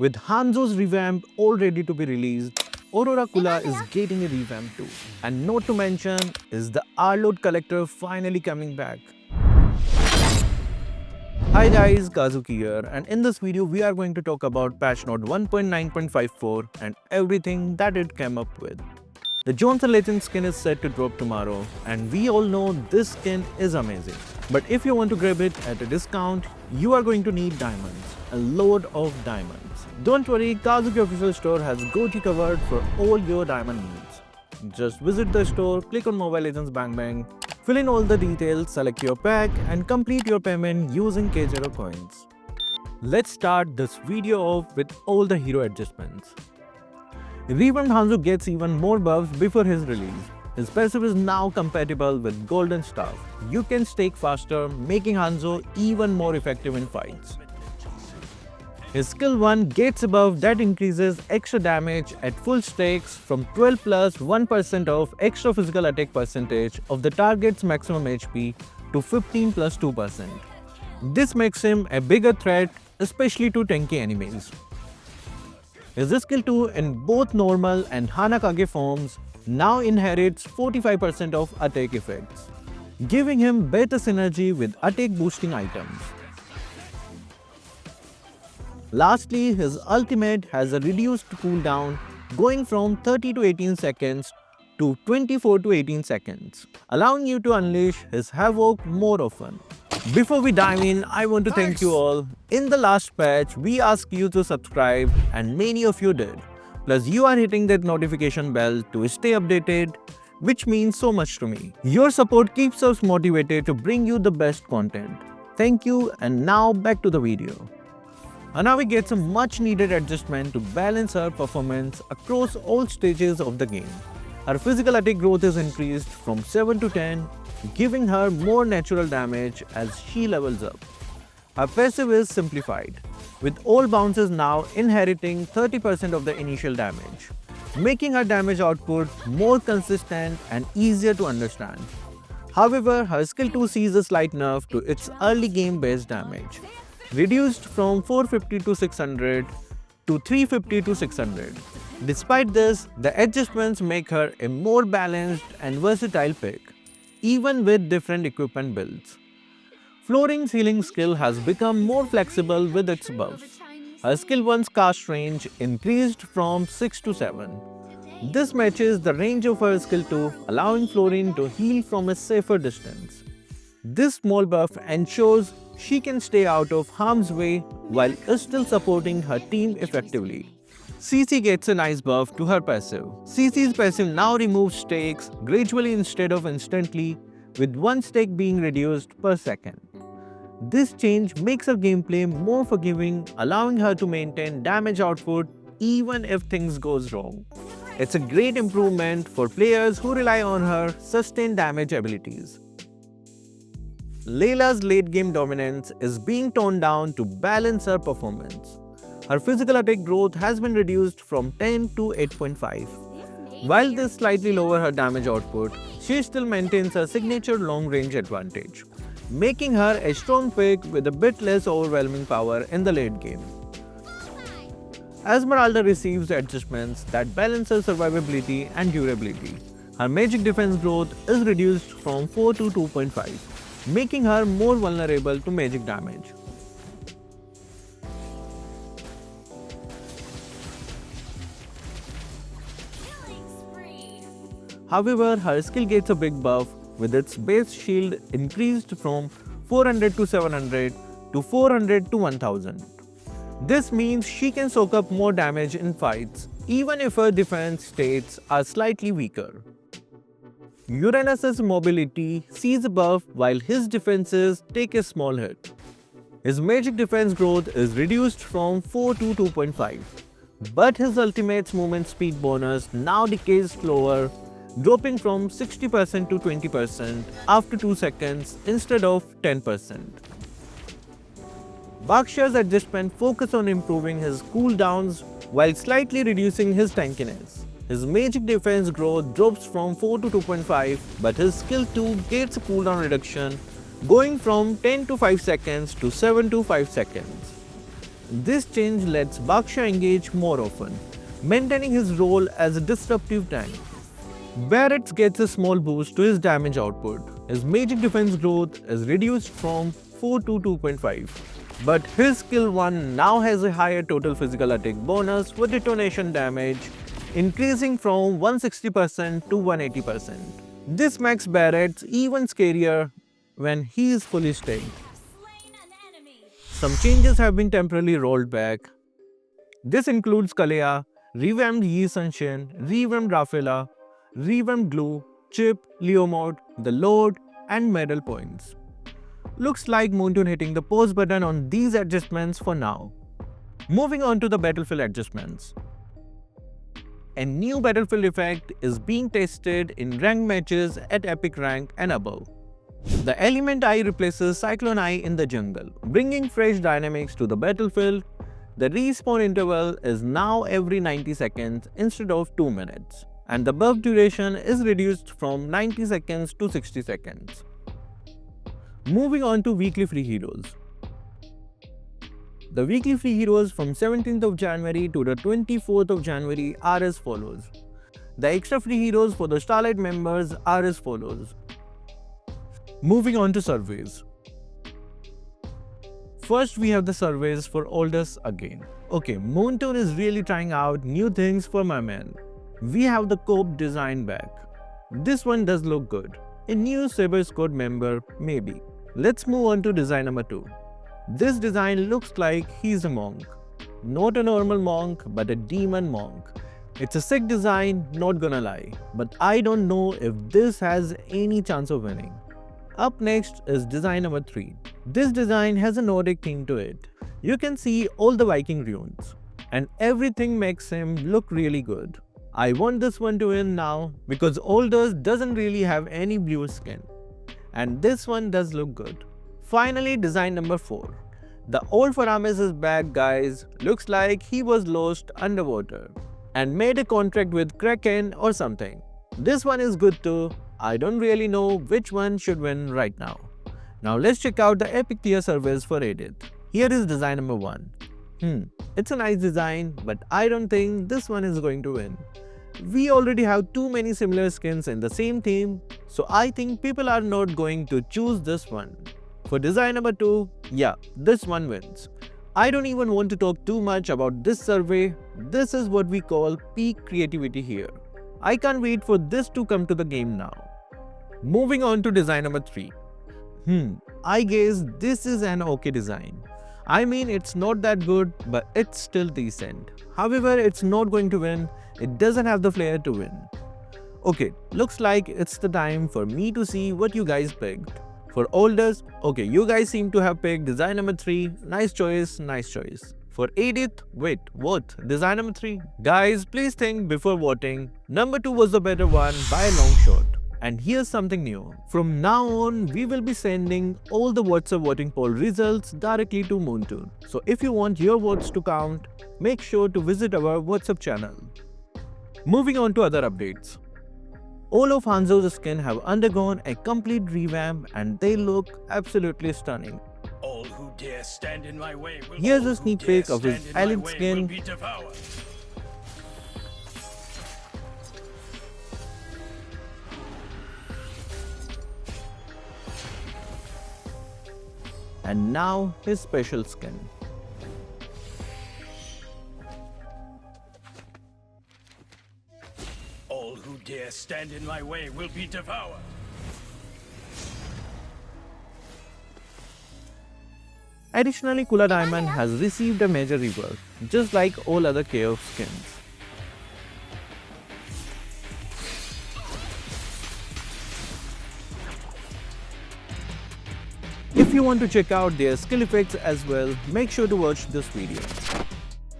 With Hanzo's revamp all ready to be released, Aurora is getting a revamp too. And not to mention is the Arlott collector finally coming back. Hi guys, Kazuki here, and in this video we are going to talk about patch note 1.9.54 and everything that it came up with. The Johnson Legend skin is set to drop tomorrow, and we all know this skin is amazing. But if you want to grab it at a discount, you are going to need diamonds, a load of diamonds. Don't worry, Kazuki Official Store has got you covered for all your diamond needs. Just visit the store, click on Mobile Legends Bang Bang, fill in all the details, select your pack and complete your payment using K0 coins. Let's start this video off with all the hero adjustments. Revamped Hanzo gets even more buffs before his release. His passive is now compatible with Golden Staff. You can stake faster, making Hanzo even more effective in fights. His skill 1 gets a buff that increases extra damage at full stakes from 12 plus 1% of extra physical attack percentage of the target's maximum HP to 15 plus 2%. This makes him a bigger threat, especially to tanky enemies. His skill 2 in both normal and Hanakage forms now inherits 45% of attack effects, giving him better synergy with attack boosting items. Lastly, his ultimate has a reduced cooldown going from 30 to 18 seconds to 24 to 18 seconds, allowing you to unleash his havoc more often. Before we dive in, I want to thank you all. In the last patch, we asked you to subscribe and many of you did. Plus, you are hitting that notification bell to stay updated, which means so much to me. Your support keeps us motivated to bring you the best content. Thank you, and now back to the video. Hanabi gets a much needed adjustment to balance her performance across all stages of the game. Her physical attack growth is increased from 7 to 10, giving her more natural damage as she levels up. Her passive is simplified, with all bounces now inheriting 30% of the initial damage, making her damage output more consistent and easier to understand. However, her skill 2 sees a slight nerf to its early game base damage, reduced from 450 to 600 to 350 to 600. Despite this, the adjustments make her a more balanced and versatile pick, even with different equipment builds. Floring's healing skill has become more flexible with its buffs. Her skill 1's cast range increased from 6 to 7. This matches the range of her skill 2, allowing Florine to heal from a safer distance. This small buff ensures she can stay out of harm's way while still supporting her team effectively. CC gets a nice buff to her passive. CC's passive now removes stakes gradually instead of instantly, with one stake being reduced per second. This change makes her gameplay more forgiving, allowing her to maintain damage output even if things goes wrong. It's a great improvement for players who rely on her sustained damage abilities. Layla's late game dominance is being toned down to balance her performance. Her physical attack growth has been reduced from 10 to 8.5. While this slightly lowers her damage output, she still maintains her signature long-range advantage, making her a strong pick with a bit less overwhelming power in the late game. Esmeralda receives adjustments that balance her survivability and durability. Her magic defense growth is reduced from 4 to 2.5, making her more vulnerable to magic damage. However, her skill gets a big buff, with its base shield increased from 400 to 700 to 400 to 1000. This means she can soak up more damage in fights, even if her defense states are slightly weaker. Uranus's mobility sees a buff while his defenses take a small hit. His magic defense growth is reduced from 4 to 2.5, but his ultimate's movement speed bonus now decays slower, dropping from 60% to 20% after 2 seconds instead of 10%. Baksha's adjustment focuses on improving his cooldowns while slightly reducing his tankiness. His magic defense growth drops from 4 to 2.5, but his skill 2 gets a cooldown reduction going from 10 to 5 seconds to 7 to 5 seconds. This change lets Baksha engage more often, maintaining his role as a disruptive tank. Barrett gets a small boost to his damage output. His magic defense growth is reduced from 4 to 2.5. But his skill 1 now has a higher total physical attack bonus for detonation damage, increasing from 160% to 180%. This makes Barrett even scarier when he is fully stacked. Some changes have been temporarily rolled back. This includes Kalea, revamped Yi Sunshine, revamped Rafaela, revamped Glue, Chip, Leo Mode, the Lord, and medal points. Looks like Moontoon hitting the pause button on these adjustments for now. Moving on to the battlefield adjustments. A new battlefield effect is being tested in ranked matches at epic rank and above. The Element Eye replaces Cyclone Eye in the jungle, bringing fresh dynamics to the battlefield. The respawn interval is now every 90 seconds instead of 2 minutes, and the buff duration is reduced from 90 seconds to 60 seconds. Moving on to weekly free heroes. The weekly free heroes from 17th of January to the 24th of January are as follows. The extra free heroes for the Starlight members are as follows. Moving on to surveys. First, we have the surveys for Aldous again. Okay, Moontoon is really trying out new things for my man. We have the Cope design back. This one does look good. A new Saber Squad member, maybe. Let's move on to design number 2. This design looks like he's a monk. Not a normal monk, but a demon monk. It's a sick design, not gonna lie. But I don't know if this has any chance of winning. Up next is design number 3. This design has a Nordic theme to it. You can see all the Viking runes, and everything makes him look really good. I want this one to win now because Aldous doesn't really have any blue skin. And this one does look good. Finally, design number 4. The old Faramis is back, guys. Looks like he was lost underwater and made a contract with Kraken or something. This one is good too. I don't really know which one should win right now. Now let's check out the epic tier surveys for Edith. Here is design number 1. It's a nice design, but I don't think this one is going to win. We already have too many similar skins in the same theme, so I think people are not going to choose this one. For design number 2, yeah, this one wins. I don't even want to talk too much about this survey. This is what we call peak creativity here. I can't wait for this to come to the game now. Moving on to design number 3. I guess this is an okay design. I mean, it's not that good, but it's still decent. However, it's not going to win. It doesn't have the flair to win. Okay, looks like it's the time for me to see what you guys picked. For Aldous, okay, you guys seem to have picked design number 3. Nice choice, nice choice. For Edith, wait, what? Design number 3? Guys, please think before voting. Number 2 was the better one by a long shot. And here's something new. From now on, we will be sending all the WhatsApp voting poll results directly to Moontoon. So if you want your votes to count, make sure to visit our WhatsApp channel. Moving on to other updates. All of Hanzo's skin have undergone a complete revamp and they look absolutely stunning. All who dare stand in my way will Here's a sneak peek of his elite skin. And now his special skin. All who dare stand in my way will be devoured. Additionally, Kula Diamond has received a major rework, just like all other KOF skins. If you want to check out their skill effects as well, make sure to watch this video.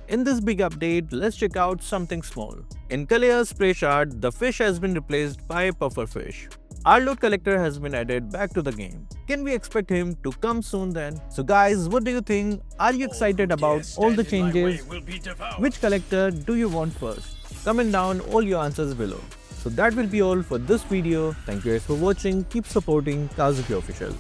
In this big update, let's check out something small. In Kalea's spray shard, the fish has been replaced by a puffer fish. Arlott collector has been added back to the game. Can we expect him to come soon then? So guys, what do you think? Are you excited about all the changes? Which collector do you want first? Comment down all your answers below. So that will be all for this video. Thank you guys for watching. Keep supporting Kazuki Official.